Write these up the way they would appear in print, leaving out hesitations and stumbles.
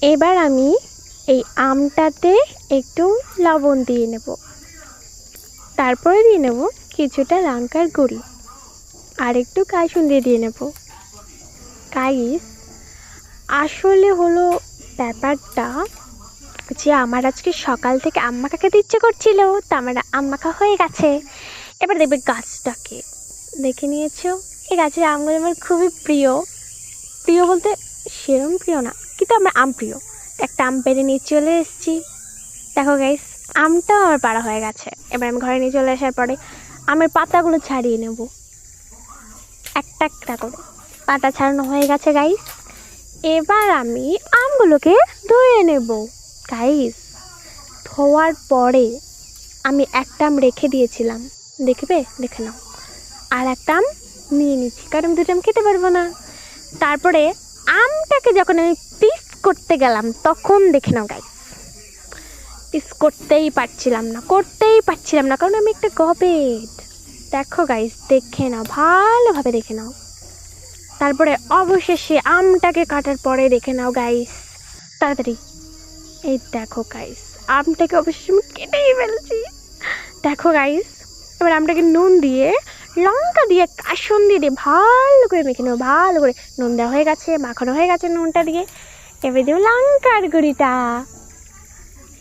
এবার আমি এই আমটাতে একটু লবণ দিয়ে নেব, তারপরে দিয়ে নেব কিছুটা লঙ্কার গুঁড়ি আর একটু কাসুন্দি দিয়ে নেব। গাইস, আসলে হলো ব্যাপারটা যে আমার আজকে সকাল থেকে আম মাখা খেতে ইচ্ছে করছিল, তা আমার আম মাখা হয়ে গেছে। এবার দেখবে গাছটাকে দেখে নিয়েছো, এই গাছের আমগুলো আমার খুবই প্রিয়। প্রিয় বলতে সেরম প্রিয় না, কিন্তু আমার আম প্রিয়। একটা আম পেড়ে নিয়ে চলে এসেছি। দেখো গাইস, আমটাও আমার পাড়া হয়ে গেছে। এবার আমি ঘরে নিয়ে চলে আসার পরে আমের পাতাগুলো ছাড়িয়ে নেব, একটা একটা করে পাতা ছাড়ানো হয়ে গেছে গাইস। এবার আমি আমগুলোকে ধুয়ে নেব। গাইস, ধোয়ার পরে আমি একটা আম রেখে দিয়েছিলাম, দেখে নাও। আর একটা আম নিয়ে নিচ্ছি, কারণ দুটো আম খেতে পারবো না। তারপরে আমটাকে যখন আমি পিস করতে গেলাম, তখন দেখে নাও গাইস, পিস করতেই পারছিলাম না, কারণ আমি একটা গবেট। দেখো গাইস, দেখে নাও, ভালোভাবে দেখে নাও। তারপরে অবশেষে আমটাকে কাটার পরে দেখে নাও গাইস, তাড়াতাড়ি। এই দেখো গাইস, আমটাকে অবশেষে আমি কেটেই ফেলছি। দেখো গাইস, এবার আমটাকে নুন দিয়ে, লঙ্কা দিয়ে, কাসুন্দি দিয়ে ভালো করে মেখে নেবো। ভালো করে নুন দেওয়া হয়ে গেছে, মাখানো হয়ে গেছে নুনটা দিয়ে। এবার দেবো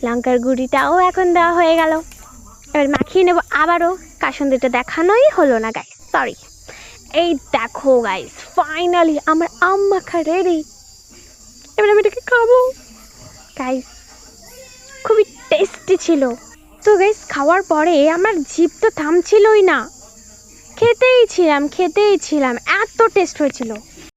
লঙ্কার গুঁড়িটাও এখন দেওয়া হয়ে গেল। এবার মাখিয়ে নেবো আবারও। কাসুন্দিটা দেখানোই হলো না গাইস, সরি। এই দেখো গাইস, ফাইনালি আমার আম মাখা রেডি। এবার আমি এটাকে খাবো। গাইস, খুবই টেস্টি ছিল। তো গাইস, খাওয়ার পরে আমার জিভ তো থামছিলই না, খেতেই ছিলাম, এত টেস্ট হয়েছিল।